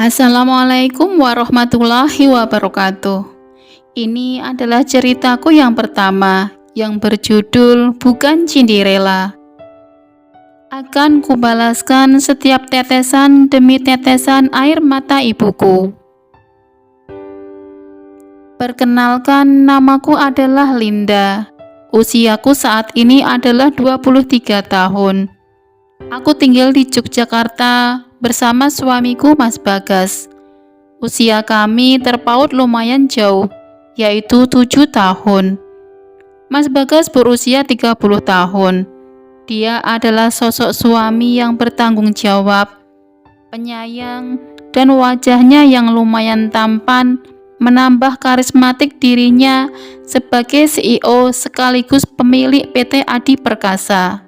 Assalamualaikum warahmatullahi wabarakatuh. Ini adalah ceritaku yang pertama yang berjudul Bukan Cinderella. Akan kubalaskan setiap tetesan demi tetesan air mata ibuku. Perkenalkan, namaku adalah Linda. Usiaku saat ini adalah 23 tahun. Aku tinggal di Yogyakarta bersama suamiku Mas Bagas. Usia kami terpaut lumayan jauh, yaitu 7 tahun. Mas Bagas berusia 30 tahun. Dia adalah sosok suami yang bertanggung jawab, penyayang, dan wajahnya yang lumayan tampan menambah karismatik dirinya sebagai CEO sekaligus pemilik PT Adi Perkasa.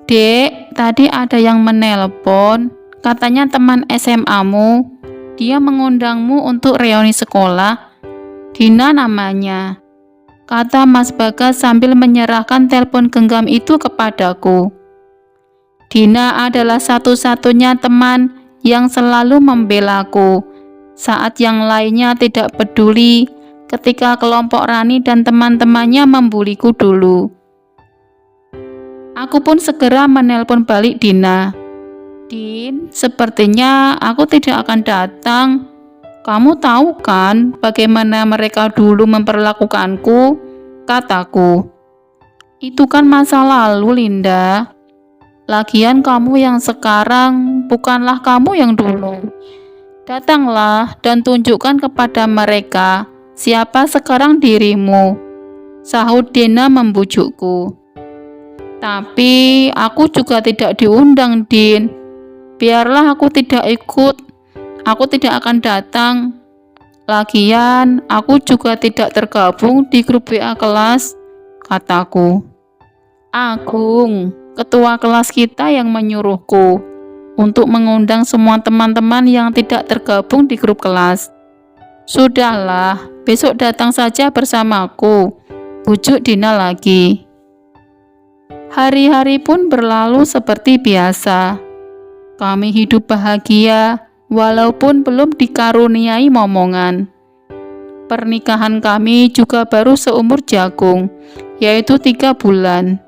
Dek, tadi ada yang menelpon, katanya teman SMA-mu, dia mengundangmu untuk reuni sekolah. Dina namanya, kata Mas Bagas sambil menyerahkan telepon genggam itu kepadaku. Dina adalah satu-satunya teman yang selalu membelaku saat yang lainnya tidak peduli ketika kelompok Rani dan teman-temannya membuliku dulu. Aku pun segera menelpon balik Dina. Din, sepertinya aku tidak akan datang. Kamu tahu kan bagaimana mereka dulu memperlakukanku? Kataku. Itu kan masa lalu, Linda. Lagian kamu yang sekarang bukanlah kamu yang dulu. Datanglah dan tunjukkan kepada mereka siapa sekarang dirimu, sahut Dina membujukku. Tapi aku juga tidak diundang, Din. Biarlah aku tidak ikut. Aku tidak akan datang. Lagian, aku juga tidak tergabung di grup WA kelas, kataku. Agung, ketua kelas kita yang menyuruhku untuk mengundang semua teman-teman yang tidak tergabung di grup kelas. Sudahlah, besok datang saja bersamaku, bujuk Dina lagi. Hari-hari pun berlalu seperti biasa. Kami hidup bahagia walaupun belum dikaruniai momongan. Pernikahan kami juga baru seumur jagung, yaitu 3 bulan.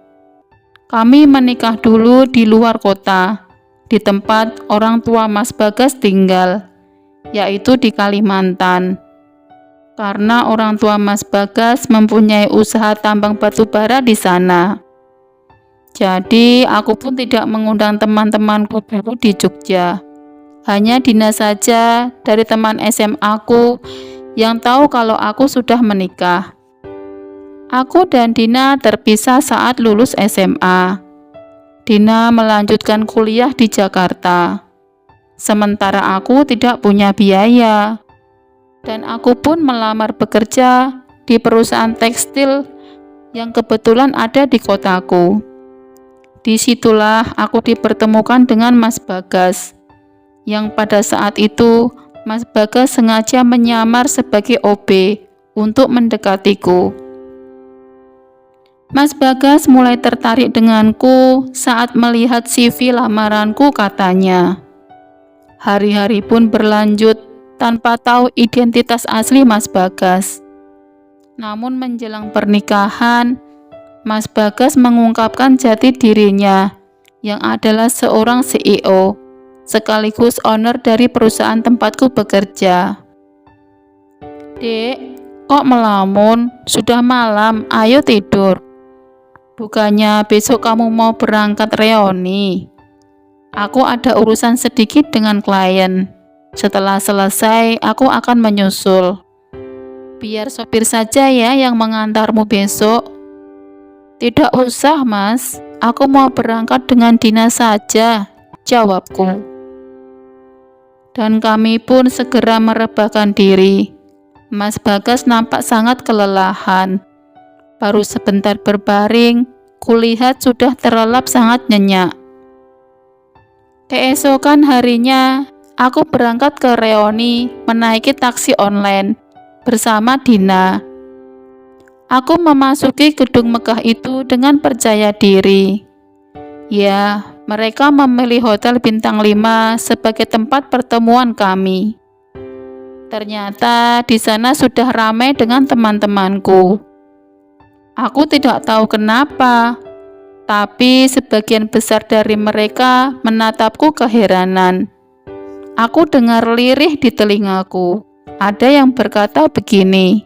Kami menikah dulu di luar kota, di tempat orang tua Mas Bagas tinggal, yaitu di Kalimantan. Karena orang tua Mas Bagas mempunyai usaha tambang batu bara di sana. Jadi, aku pun tidak mengundang teman-temanku dulu di Jogja. Hanya Dina saja dari teman SMA-ku yang tahu kalau aku sudah menikah. Aku dan Dina terpisah saat lulus SMA. Dina melanjutkan kuliah di Jakarta. Sementara aku tidak punya biaya. Dan aku pun melamar bekerja di perusahaan tekstil yang kebetulan ada di kotaku. Disitulah aku dipertemukan dengan Mas Bagas, yang pada saat itu Mas Bagas sengaja menyamar sebagai OB untuk mendekatiku. Mas Bagas mulai tertarik denganku saat melihat CV lamaranku, katanya. Hari-hari pun berlanjut tanpa tahu identitas asli Mas Bagas. Namun menjelang pernikahan, Mas Bagas mengungkapkan jati dirinya yang adalah seorang CEO sekaligus owner dari perusahaan tempatku bekerja. Dek, kok melamun? Sudah malam, ayo tidur. Bukannya besok kamu mau berangkat reuni? Aku ada urusan sedikit dengan klien. Setelah selesai, aku akan menyusul. Biar sopir saja ya yang mengantarmu besok. Tidak usah, Mas. Aku mau berangkat dengan Dina saja, jawabku. Dan kami pun segera merebahkan diri. Mas Bagas nampak sangat kelelahan. Baru sebentar berbaring, kulihat sudah terlelap sangat nyenyak. Keesokan harinya, aku berangkat ke reuni menaiki taksi online bersama Dina. Aku memasuki gedung megah itu dengan percaya diri. Ya, mereka memilih hotel bintang 5 sebagai tempat pertemuan kami. Ternyata di sana sudah ramai dengan teman-temanku. Aku tidak tahu kenapa, tapi sebagian besar dari mereka menatapku keheranan. Aku dengar lirih di telingaku. Ada yang berkata begini,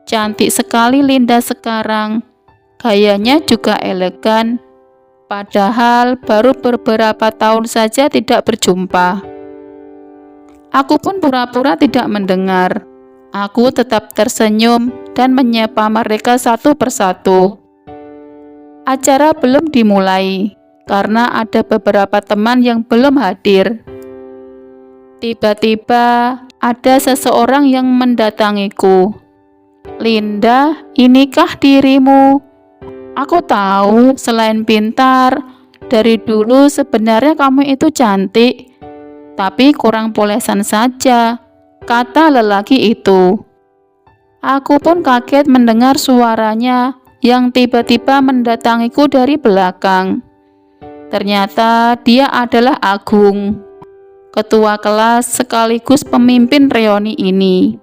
"Cantik sekali Linda sekarang, gayanya juga elegan, padahal baru beberapa tahun saja tidak berjumpa." Aku pun pura-pura tidak mendengar. Aku tetap tersenyum dan menyapa mereka satu persatu. Acara belum dimulai karena ada beberapa teman yang belum hadir. Tiba-tiba ada seseorang yang mendatangiku. "Linda, inikah dirimu? Aku tahu selain pintar, dari dulu sebenarnya kamu itu cantik, tapi kurang polesan saja," kata lelaki itu. Aku pun kaget mendengar suaranya yang tiba-tiba mendatangiku dari belakang. Ternyata dia adalah Agung, ketua kelas sekaligus pemimpin reuni ini.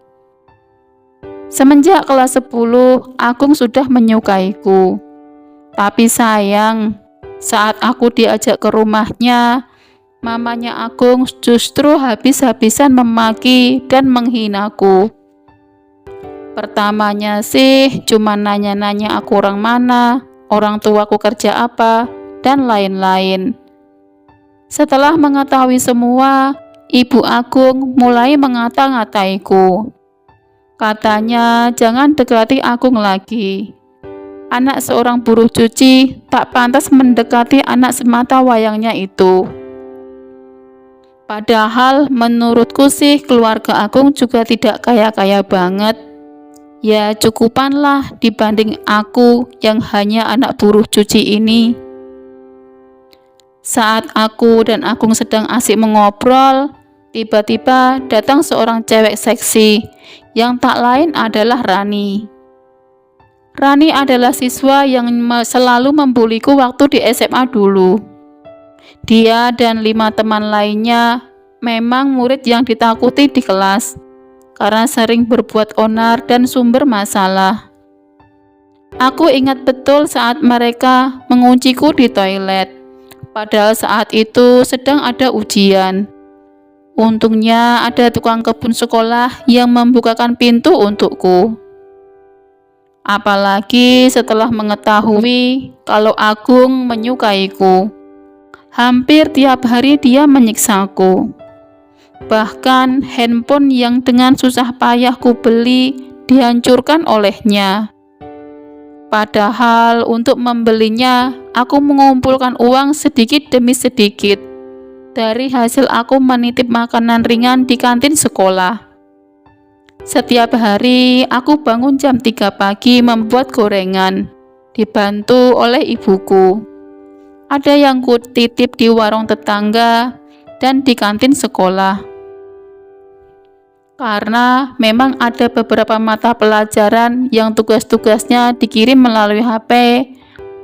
Semenjak kelas 10, Agung sudah menyukaiku. Tapi sayang, saat aku diajak ke rumahnya, mamanya Agung justru habis-habisan memaki dan menghinaku. Pertamanya sih cuma nanya-nanya aku orang mana, orang tuaku kerja apa, dan lain-lain. Setelah mengetahui semua, Ibu Agung mulai mengata-ngataiku. Katanya jangan dekati Agung lagi. Anak seorang buruh cuci tak pantas mendekati anak semata wayangnya itu. Padahal menurutku sih keluarga Agung juga tidak kaya-kaya banget. Ya cukupanlah dibanding aku yang hanya anak buruh cuci ini. Saat aku dan Agung sedang asik mengobrol, tiba-tiba datang seorang cewek seksi yang tak lain adalah Rani. Rani adalah siswa yang selalu membuliku waktu di SMA dulu. Dia dan 5 teman lainnya memang murid yang ditakuti di kelas karena sering berbuat onar dan sumber masalah. Aku ingat betul saat mereka mengunciku di toilet, padahal saat itu sedang ada ujian. Untungnya ada tukang kebun sekolah yang membukakan pintu untukku. Apalagi setelah mengetahui kalau Agung menyukaiku. Hampir tiap hari dia menyiksaku. Bahkan handphone yang dengan susah payah ku beli dihancurkan olehnya. Padahal untuk membelinya, aku mengumpulkan uang sedikit demi sedikit dari hasil aku menitip makanan ringan di kantin sekolah. Setiap hari aku bangun jam 3 pagi membuat gorengan, dibantu oleh ibuku. Ada yang ku titip di warung tetangga dan di kantin sekolah. Karena memang ada beberapa mata pelajaran yang tugas-tugasnya dikirim melalui HP,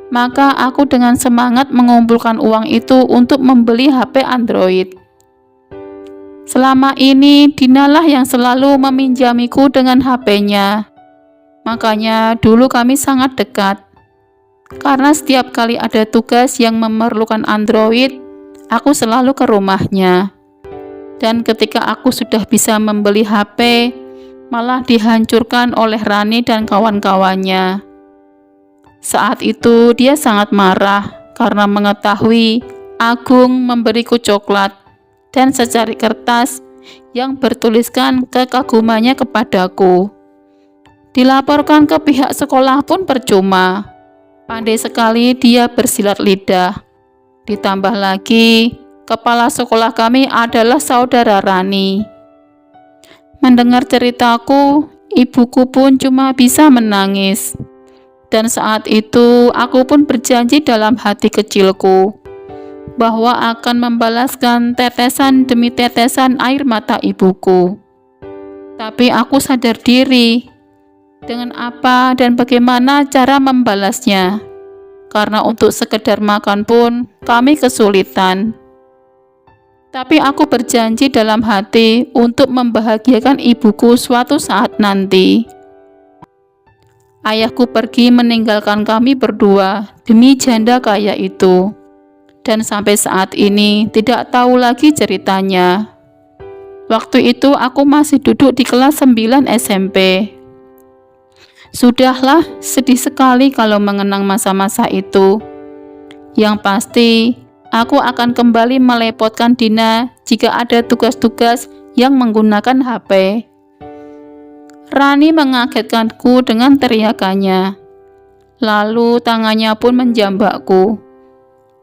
maka aku dengan semangat mengumpulkan uang itu untuk membeli HP Android. Selama ini Dinalah yang selalu meminjamiku dengan HP-nya. Makanya dulu kami sangat dekat. Karena setiap kali ada tugas yang memerlukan Android, aku selalu ke rumahnya. Dan ketika aku sudah bisa membeli HP, malah dihancurkan oleh Rani dan kawan-kawannya. Saat itu dia sangat marah karena mengetahui Agung memberiku coklat dan secari kertas yang bertuliskan kekagumannya kepadaku. Dilaporkan ke pihak sekolah pun percuma. Pandai sekali dia bersilat lidah. Ditambah lagi, kepala sekolah kami adalah saudara Rani. Mendengar ceritaku, ibuku pun cuma bisa menangis. Dan saat itu aku pun berjanji dalam hati kecilku bahwa akan membalaskan tetesan demi tetesan air mata ibuku. Tapi aku sadar diri dengan apa dan bagaimana cara membalasnya. karena untuk sekedar makan pun kami kesulitan. Tapi aku berjanji dalam hati untuk membahagiakan ibuku suatu saat nanti. Ayahku pergi meninggalkan kami berdua demi janda kaya itu. Dan sampai saat ini tidak tahu lagi ceritanya. Waktu itu aku masih duduk di kelas 9 SMP. Sudahlah, sedih sekali kalau mengenang masa-masa itu. Yang pasti, aku akan kembali melepotkan Dina jika ada tugas-tugas yang menggunakan HP. Rani mengagetkanku dengan teriakannya. Lalu tangannya pun menjambakku.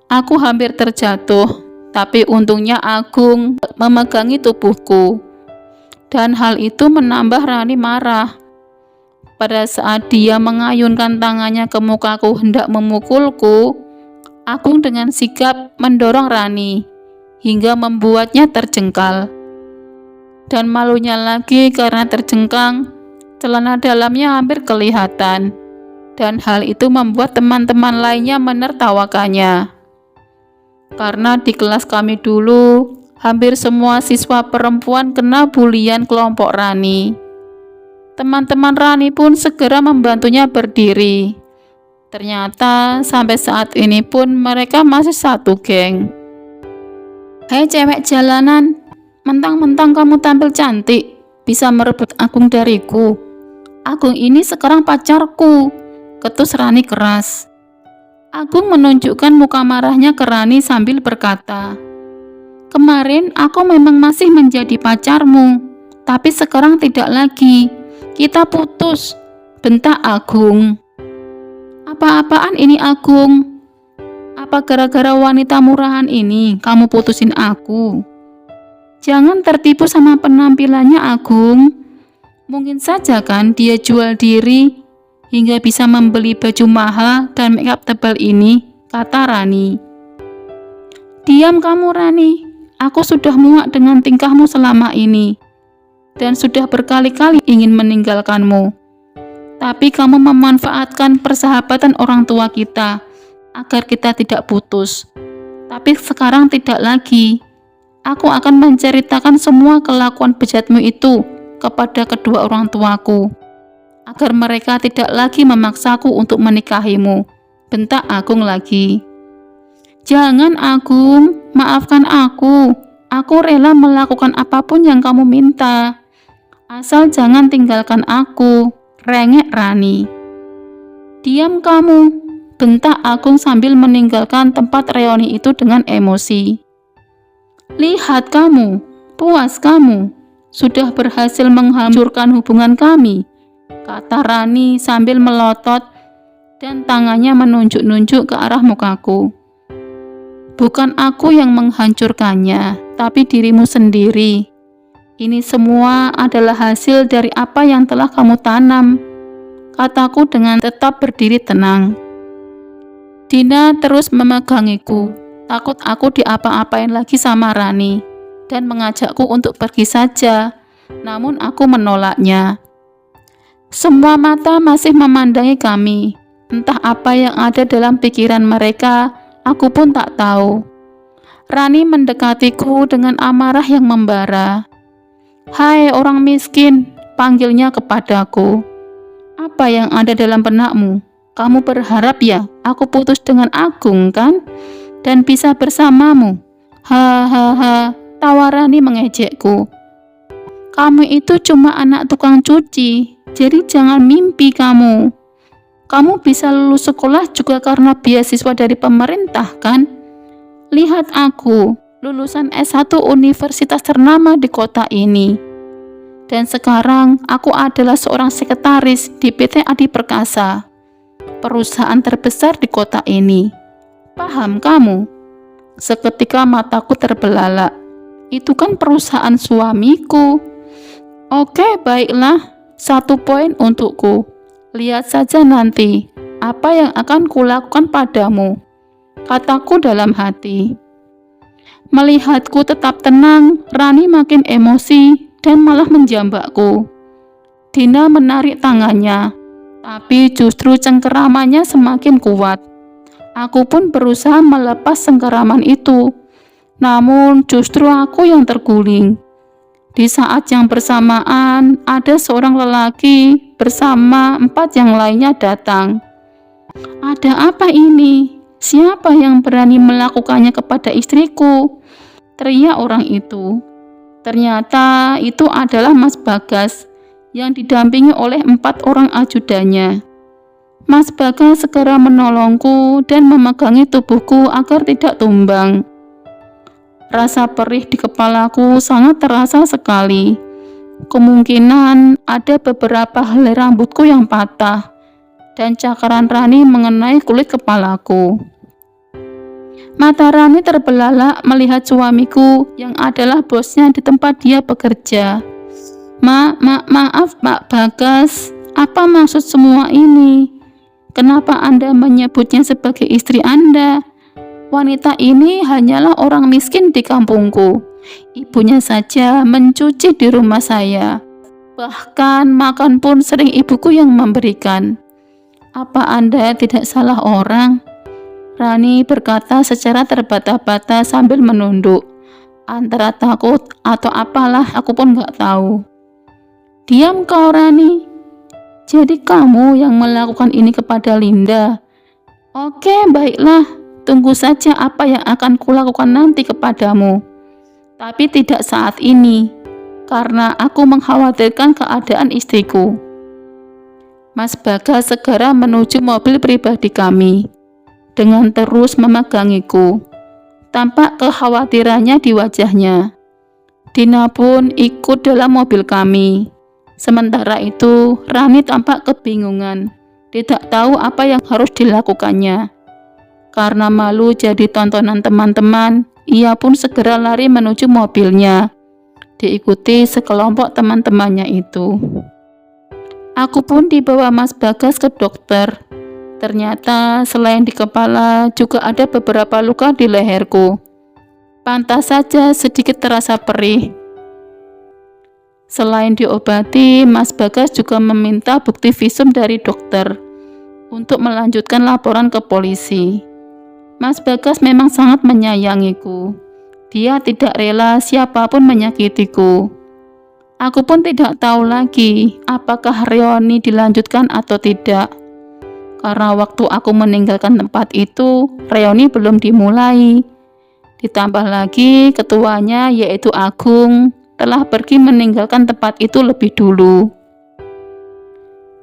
Aku hampir terjatuh, tapi untungnya Agung memegangi tubuhku. Dan hal itu menambah Rani marah. Pada saat dia mengayunkan tangannya ke mukaku hendak memukulku, Agung dengan sigap mendorong Rani hingga membuatnya terjengkal. Dan malunya lagi karena terjengkang, celana dalamnya hampir kelihatan. Dan hal itu membuat teman-teman lainnya menertawakannya. Karena di kelas kami dulu, hampir semua siswa perempuan kena bulian kelompok Rani. Teman-teman Rani pun segera membantunya berdiri. Ternyata sampai saat ini pun mereka masih satu geng. Hei cewek jalanan, mentang-mentang kamu tampil cantik, bisa merebut Agung dariku. Agung ini sekarang pacarku, ketus Rani keras. Agung menunjukkan muka marahnya ke Rani sambil berkata, kemarin aku memang masih menjadi pacarmu, tapi sekarang tidak lagi. Kita putus, bentak Agung. Apa-apaan ini Agung? Apa gara-gara wanita murahan ini kamu putusin aku? Jangan tertipu sama penampilannya Agung. Mungkin saja kan dia jual diri hingga bisa membeli baju mahal dan makeup tebal ini, kata Rani. Diam kamu Rani, aku sudah muak dengan tingkahmu selama ini. Dan sudah berkali-kali ingin meninggalkanmu. Tapi kamu memanfaatkan persahabatan orang tua kita agar kita tidak putus. Tapi sekarang tidak lagi. Aku akan menceritakan semua kelakuan bejatmu itu kepada kedua orang tuaku, agar mereka tidak lagi memaksaku untuk menikahimu, bentak Agung lagi. Jangan Agung, maafkan aku. Aku rela melakukan apapun yang kamu minta. Asal jangan tinggalkan aku, rengek Rani. Diam kamu, bentak Agung sambil meninggalkan tempat reuni itu dengan emosi. Lihat kamu, puas kamu, sudah berhasil menghancurkan hubungan kami, kata Rani sambil melotot dan tangannya menunjuk-nunjuk ke arah mukaku. Bukan aku yang menghancurkannya, tapi dirimu sendiri. Ini semua adalah hasil dari apa yang telah kamu tanam, kataku dengan tetap berdiri tenang. Dina terus memegangiku, takut aku diapa-apain lagi sama Rani, dan mengajakku untuk pergi saja, namun aku menolaknya. Semua mata masih memandangi kami, entah apa yang ada dalam pikiran mereka, aku pun tak tahu. Rani mendekatiku dengan amarah yang membara. Hai orang miskin, panggilnya kepadaku. Apa yang ada dalam benakmu? Kamu berharap ya aku putus dengan Agung kan? Dan bisa bersamamu? Hahaha, tawa Rani mengejekku. Kamu itu cuma anak tukang cuci, jadi jangan mimpi kamu. Kamu bisa lulus sekolah juga karena beasiswa dari pemerintah kan? Lihat aku, lulusan S1 universitas ternama di kota ini. Dan sekarang aku adalah seorang sekretaris di PT Adi Perkasa, perusahaan terbesar di kota ini. Paham kamu? Seketika mataku terbelalak. Itu kan perusahaan suamiku. Oke, baiklah. 1 poin untukku. Lihat saja nanti apa yang akan kulakukan padamu, kataku dalam hati. Melihatku tetap tenang, Rani makin emosi dan malah menjambakku. Dina menarik tangannya, tapi justru cengkeramannya semakin kuat. Aku pun berusaha melepas sengkeraman itu, namun justru aku yang terguling. Di saat yang bersamaan, ada seorang lelaki bersama 4 yang lainnya datang. "Ada apa ini? Siapa yang berani melakukannya kepada istriku?" teriak orang itu. Ternyata itu adalah Mas Bagas yang didampingi oleh 4 orang ajudannya. Mas Bagas segera menolongku dan memegangi tubuhku agar tidak tumbang. Rasa perih di kepalaku sangat terasa sekali. Kemungkinan ada beberapa helai rambutku yang patah dan cakaran Rani mengenai kulit kepalaku. Mata Rani terbelalak melihat suamiku yang adalah bosnya di tempat dia bekerja. Maaf Pak Bagas, apa maksud semua ini? Kenapa Anda menyebutnya sebagai istri Anda? Wanita ini hanyalah orang miskin di kampungku. Ibunya saja mencuci di rumah saya. Bahkan makan pun sering ibuku yang memberikan. Apa Anda tidak salah orang? Rani berkata secara terbata-bata sambil menunduk. Antara takut atau apalah aku pun gak tahu. "Diam kau Rani. Jadi kamu yang melakukan ini kepada Linda? Oke, baiklah. Tunggu saja apa yang akan kulakukan nanti kepadamu. Tapi tidak saat ini, karena aku mengkhawatirkan keadaan istriku." Mas Bagas segera menuju mobil pribadi kami dengan terus memegangiku. Tampak kekhawatirannya di wajahnya. Dina pun ikut dalam mobil kami. Sementara itu, Rani tampak kebingungan, tidak tahu apa yang harus dilakukannya. Karena malu jadi tontonan teman-teman, ia pun segera lari menuju mobilnya, diikuti sekelompok teman-temannya itu. Aku pun dibawa Mas Bagas ke dokter. Ternyata selain di kepala juga ada beberapa luka di leherku. Pantas saja sedikit terasa perih. Selain diobati, Mas Bagas juga meminta bukti visum dari dokter untuk melanjutkan laporan ke polisi. Mas Bagas memang sangat menyayangiku. Dia tidak rela siapapun menyakitiku. Aku pun tidak tahu lagi apakah reuni dilanjutkan atau tidak. Karena waktu aku meninggalkan tempat itu, reuni belum dimulai. Ditambah lagi ketuanya yaitu Agung telah pergi meninggalkan tempat itu lebih dulu.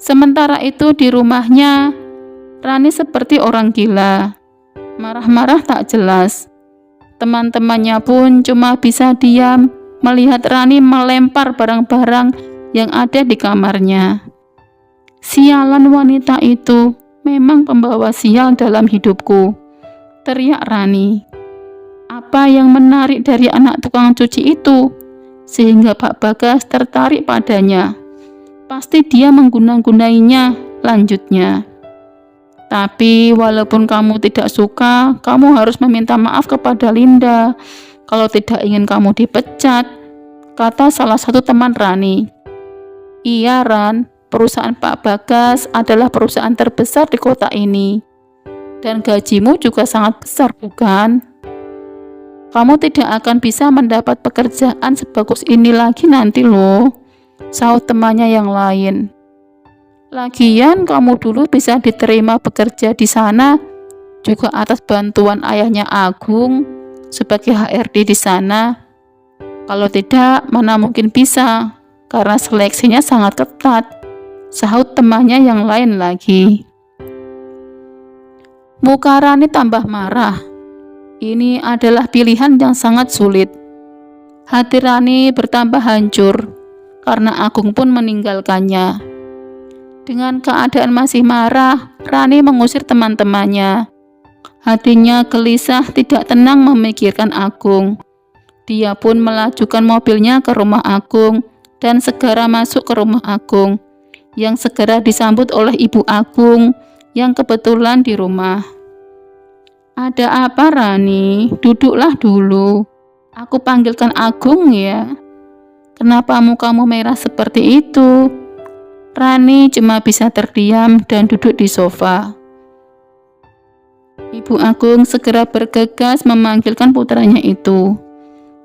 Sementara itu di rumahnya, Rani seperti orang gila. Marah-marah tak jelas. Teman-temannya pun cuma bisa diam melihat Rani melempar barang-barang yang ada di kamarnya. Sialan wanita itu. Memang pembawa sial dalam hidupku, teriak Rani. Apa yang menarik dari anak tukang cuci itu, sehingga Pak Bagas tertarik padanya? Pasti dia mengguna-gunainya, lanjutnya. Tapi walaupun kamu tidak suka, kamu harus meminta maaf kepada Linda. Kalau tidak ingin kamu dipecat, kata salah satu teman Rani. Iya Ran, perusahaan Pak Bagas adalah perusahaan terbesar di kota ini. Dan gajimu juga sangat besar, bukan? Kamu tidak akan bisa mendapat pekerjaan sebagus ini lagi nanti loh, sahut temannya yang lain. Lagian kamu dulu bisa diterima bekerja di sana juga atas bantuan ayahnya Agung sebagai HRD di sana. Kalau tidak, mana mungkin bisa, karena seleksinya sangat ketat, sahut temannya yang lain lagi. Muka Rani tambah marah. Ini adalah pilihan yang sangat sulit. Hati Rani bertambah hancur karena Agung pun meninggalkannya. Dengan keadaan masih marah, Rani mengusir teman-temannya. Hatinya gelisah, tidak tenang memikirkan Agung. Dia pun melajukan mobilnya ke rumah Agung dan segera masuk ke rumah Agung, yang segera disambut oleh Ibu Agung yang kebetulan di rumah. Ada apa Rani? Duduklah dulu. Aku panggilkan Agung ya. Kenapa mukamu merah seperti itu? Rani cuma bisa terdiam dan duduk di sofa. Ibu Agung segera bergegas memanggilkan putranya itu.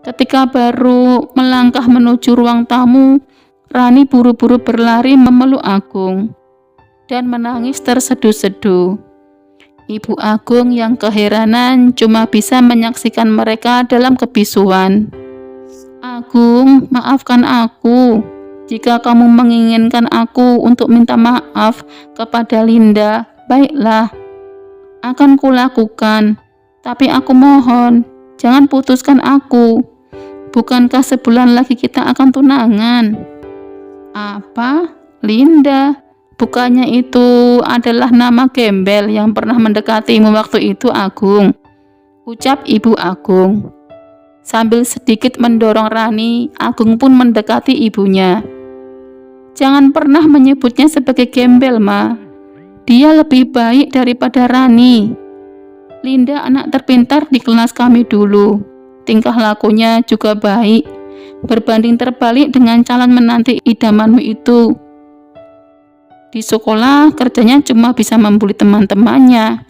Ketika baru melangkah menuju ruang tamu, Rani buru-buru berlari memeluk Agung dan menangis terseduh-seduh. Ibu Agung yang keheranan cuma bisa menyaksikan mereka dalam kebisuan. "Agung, maafkan aku. Jika kamu menginginkan aku untuk minta maaf kepada Linda, baiklah, akan kulakukan. Tapi aku mohon, jangan putuskan aku. Bukankah sebulan lagi kita akan tunangan?" "Apa? Linda? Bukannya itu adalah nama gembel yang pernah mendekatimu waktu itu, Agung?" ucap Ibu Agung. Sambil sedikit mendorong Rani, Agung pun mendekati ibunya. "Jangan pernah menyebutnya sebagai gembel, Ma. Dia lebih baik daripada Rani. Linda anak terpintar di kelas kami dulu. Tingkah lakunya juga baik, berbanding terbalik dengan calon menanti idamanmu itu. Di sekolah kerjanya cuma bisa membuli teman-temannya.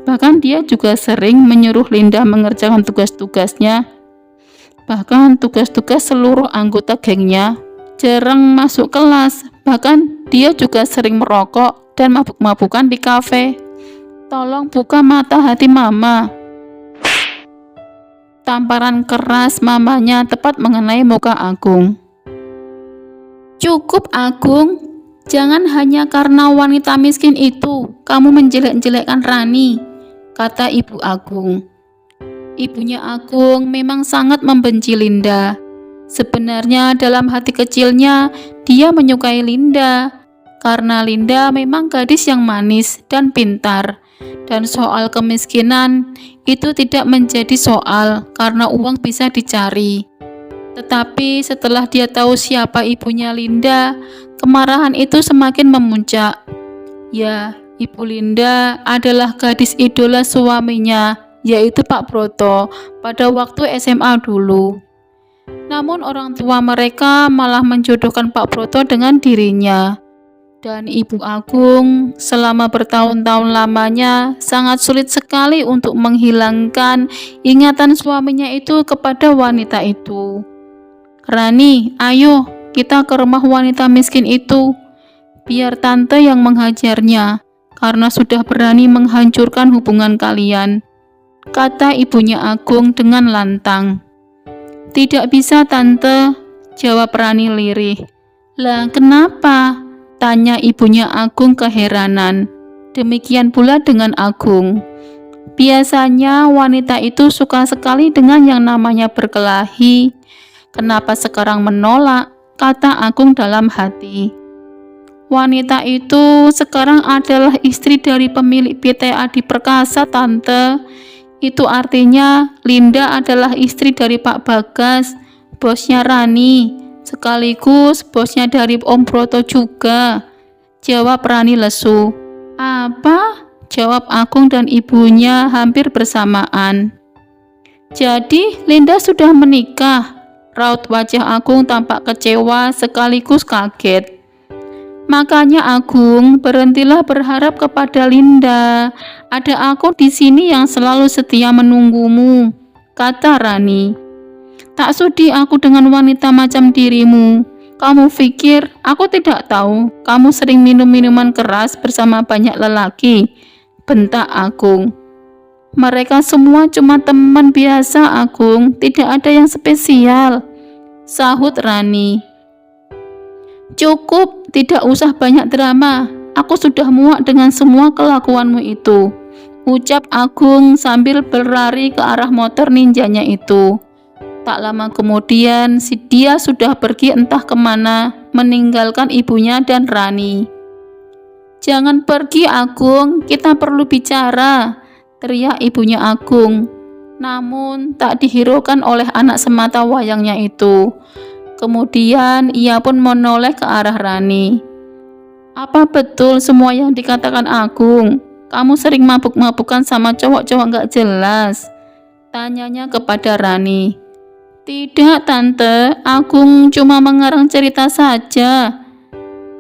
Bahkan dia juga sering menyuruh Linda mengerjakan tugas-tugasnya. Bahkan tugas-tugas seluruh anggota gengnya. Jarang masuk kelas. Bahkan dia juga sering merokok dan mabuk-mabukan di kafe. Tolong buka mata hati Mama." Tamparan keras mamanya tepat mengenai muka Agung. "Cukup, Agung. Jangan hanya karena wanita miskin itu kamu menjelek-jelekkan Rani," kata Ibu Agung. Ibunya Agung memang sangat membenci Linda. Sebenarnya dalam hati kecilnya dia menyukai Linda karena Linda memang gadis yang manis dan pintar. Dan soal kemiskinan itu tidak menjadi soal karena uang bisa dicari. Tetapi setelah dia tahu siapa ibunya Linda, kemarahan itu semakin memuncak. Ya, Ibu Linda adalah gadis idola suaminya, yaitu Pak Broto, pada waktu SMA dulu. Namun orang tua mereka malah menjodohkan Pak Broto dengan dirinya. Dan Ibu Agung selama bertahun-tahun lamanya sangat sulit sekali untuk menghilangkan ingatan suaminya itu kepada wanita itu. "Rani, ayo kita ke rumah wanita miskin itu. Biar tante yang menghajarnya karena sudah berani menghancurkan hubungan kalian," kata ibunya Agung dengan lantang. "Tidak bisa, Tante," jawab Rani lirih. "Lah, kenapa?" tanya ibunya Agung keheranan. Demikian pula dengan Agung. Biasanya wanita itu suka sekali dengan yang namanya berkelahi. Kenapa sekarang menolak? Kata Agung dalam hati. Wanita itu sekarang adalah istri dari pemilik PT Adi Perkasa, Tante. Itu artinya Linda adalah istri dari Pak Bagas, bosnya Rani. Sekaligus bosnya dari Om Broto juga, jawab Rani lesu. "Apa?" jawab Agung dan ibunya hampir bersamaan. "Jadi Linda sudah menikah?" Raut wajah Agung tampak kecewa sekaligus kaget. "Makanya Agung, berhentilah berharap kepada Linda. Ada aku di sini yang selalu setia menunggumu," kata Rani. "Tak sudi aku dengan wanita macam dirimu. Kamu pikir aku tidak tahu kamu sering minum minuman keras bersama banyak lelaki?" bentak Agung. "Mereka semua cuma teman biasa, Agung. Tidak ada yang spesial," sahut Rani. "Cukup, tidak usah banyak drama. Aku sudah muak dengan semua kelakuanmu itu," ucap Agung sambil berlari ke arah motor ninjanya itu. Tak lama kemudian, si dia sudah pergi entah kemana, meninggalkan ibunya dan Rani. "Jangan pergi, Agung, kita perlu bicara," teriak ibunya Agung. Namun tak dihiraukan oleh anak semata wayangnya itu. Kemudian ia pun menoleh ke arah Rani. "Apa betul semua yang dikatakan Agung? Kamu sering mabuk-mabukan sama cowok-cowok gak jelas?" tanyanya kepada Rani. "Tidak, Tante, Agung cuma mengarang cerita saja."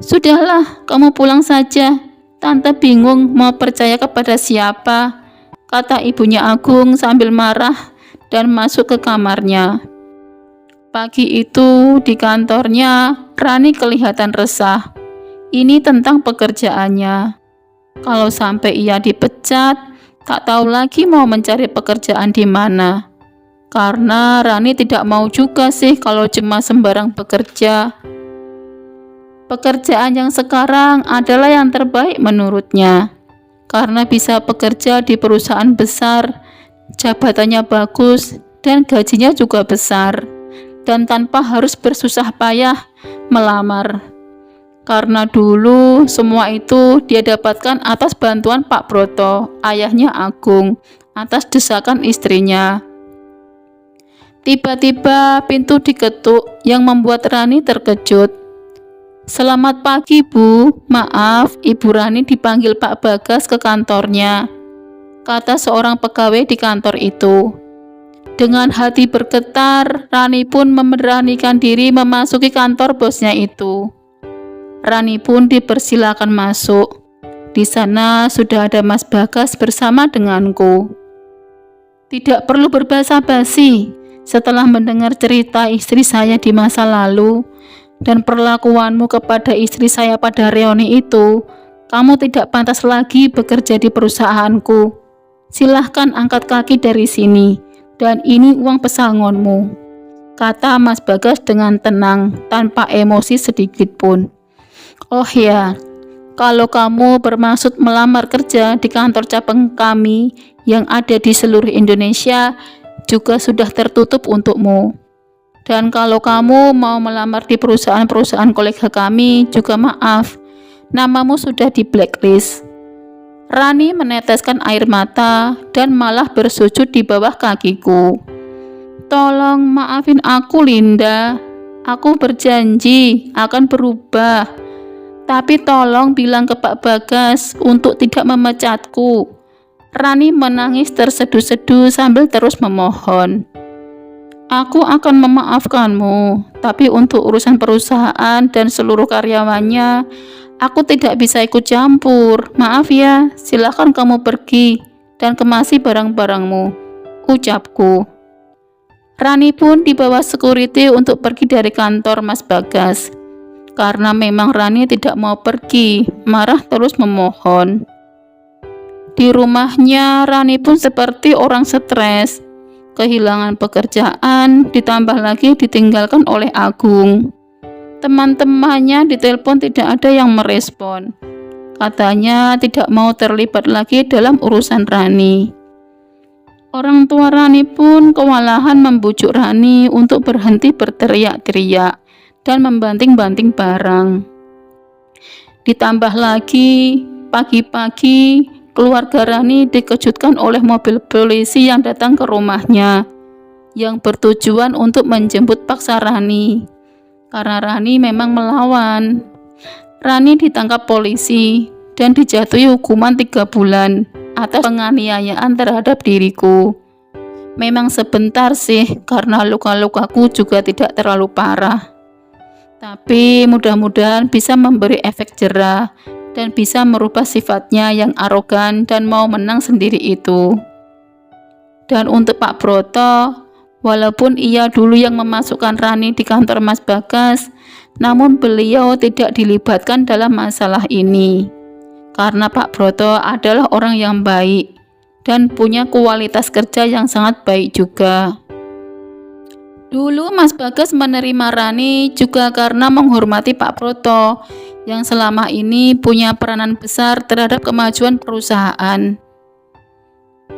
"Sudahlah, kamu pulang saja. Tante bingung mau percaya kepada siapa. kata ibunya Agung sambil marah dan masuk ke kamarnya. Pagi itu di kantornya, Rani kelihatan resah. Ini tentang pekerjaannya. Kalau sampai ia dipecat, tak tahu lagi mau mencari pekerjaan di mana. Karena Rani tidak mau juga sih kalau cuma sembarang bekerja. Pekerjaan yang sekarang adalah yang terbaik menurutnya. Karena bisa bekerja di perusahaan besar, jabatannya bagus, dan gajinya juga besar. Dan tanpa harus bersusah payah melamar. Karena dulu semua itu dia dapatkan atas bantuan Pak Broto, ayahnya Agung, atas desakan istrinya. Tiba-tiba pintu diketuk yang membuat Rani terkejut. "Selamat pagi, Bu. Maaf, Ibu Rani dipanggil Pak Bagas ke kantornya," kata seorang pegawai di kantor itu. Dengan hati bergetar, Rani pun memberanikan diri memasuki kantor bosnya itu. Rani pun dipersilakan masuk. Di sana sudah ada Mas Bagas bersama denganku. Tidak perlu berbasa-basi. Setelah mendengar cerita istri saya di masa lalu dan perlakuanmu kepada istri saya pada reuni itu, kamu tidak pantas lagi bekerja di perusahaanku. Silahkan angkat kaki dari sini. Dan ini uang pesangonmu, kata Mas Bagas dengan tenang, tanpa emosi sedikit pun. Oh ya, kalau kamu bermaksud melamar kerja di kantor cabang kami yang ada di seluruh Indonesia, juga sudah tertutup untukmu. Dan kalau kamu mau melamar di perusahaan-perusahaan kolega kami, juga maaf, namamu sudah di blacklist. Rani meneteskan air mata dan malah bersujud di bawah kakiku. Tolong maafin aku, Linda. Aku berjanji akan berubah. Tapi tolong bilang ke Pak Bagas untuk tidak memecatku. Rani menangis terseduh-seduh sambil terus memohon. Aku akan memaafkanmu, tapi untuk urusan perusahaan dan seluruh karyawannya, aku tidak bisa ikut campur. Maaf ya, silakan kamu pergi dan kemasi barang-barangmu, ucapku. Rani pun dibawa security untuk pergi dari kantor Mas Bagas. Karena memang Rani tidak mau pergi, marah terus memohon. Di rumahnya, Rani pun seperti orang stres. Kehilangan pekerjaan, ditambah lagi ditinggalkan oleh Agung. Teman-temannya ditelepon tidak ada yang merespon. Katanya tidak mau terlibat lagi dalam urusan Rani. Orang tua Rani pun kewalahan membujuk Rani untuk berhenti berteriak-teriak dan membanting-banting barang. Ditambah lagi, pagi-pagi keluarga Rani dikejutkan oleh mobil polisi yang datang ke rumahnya, yang bertujuan untuk menjemput paksa Rani. Karena Rani memang melawan. Rani ditangkap polisi dan dijatuhi hukuman 3 bulan atas penganiayaan terhadap diriku. Memang sebentar sih, karena luka-lukaku juga tidak terlalu parah. Tapi mudah-mudahan bisa memberi efek jera dan bisa merubah sifatnya yang arogan dan mau menang sendiri itu. Dan untuk Pak Broto, walaupun ia dulu yang memasukkan Rani di kantor Mas Bagas, namun beliau tidak dilibatkan dalam masalah ini. Karena Pak Broto adalah orang yang baik dan punya kualitas kerja yang sangat baik juga. Dulu Mas Bagas menerima Rani juga karena menghormati Pak Broto yang selama ini punya peranan besar terhadap kemajuan perusahaan.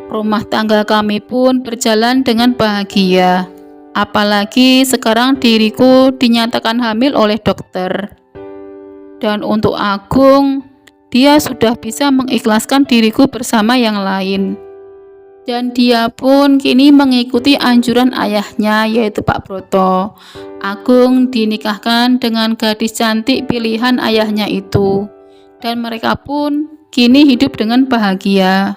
Rumah tangga kami pun berjalan dengan bahagia. Apalagi sekarang diriku dinyatakan hamil oleh dokter. Dan untuk Agung, dia sudah bisa mengikhlaskan diriku bersama yang lain. Dan dia pun kini mengikuti anjuran ayahnya, yaitu Pak Broto. Agung dinikahkan dengan gadis cantik pilihan ayahnya itu. Dan mereka pun kini hidup dengan bahagia.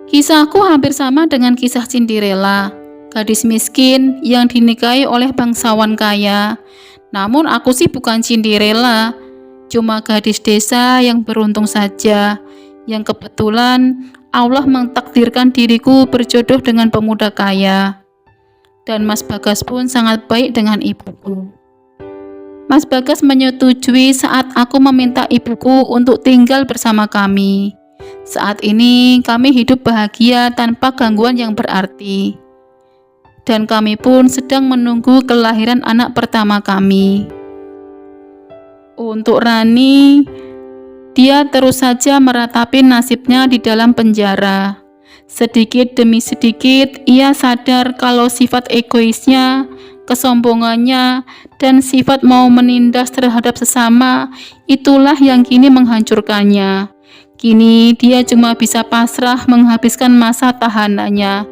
Kisahku hampir sama dengan kisah Cinderella, gadis miskin yang dinikahi oleh bangsawan kaya. Namun aku sih bukan Cinderella, cuma gadis desa yang beruntung saja, yang kebetulan Allah mentakdirkan diriku berjodoh dengan pemuda kaya. Dan Mas Bagas pun sangat baik dengan ibuku. Mas Bagas menyetujui saat aku meminta ibuku untuk tinggal bersama kami. Saat ini kami hidup bahagia tanpa gangguan yang berarti. Dan kami pun sedang menunggu kelahiran anak pertama kami. Untuk Rani, dia terus saja meratapi nasibnya di dalam penjara. Sedikit demi sedikit, ia sadar kalau sifat egoisnya, kesombongannya, dan sifat mau menindas terhadap sesama, itulah yang kini menghancurkannya. Kini dia cuma bisa pasrah menghabiskan masa tahanannya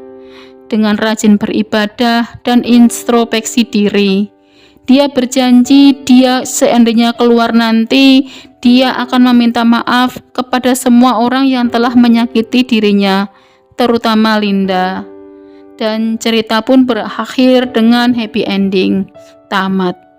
dengan rajin beribadah dan introspeksi diri. Dia berjanji seandainya keluar nanti, dia akan meminta maaf kepada semua orang yang telah menyakiti dirinya, terutama Linda. Dan cerita pun berakhir dengan happy ending. Tamat.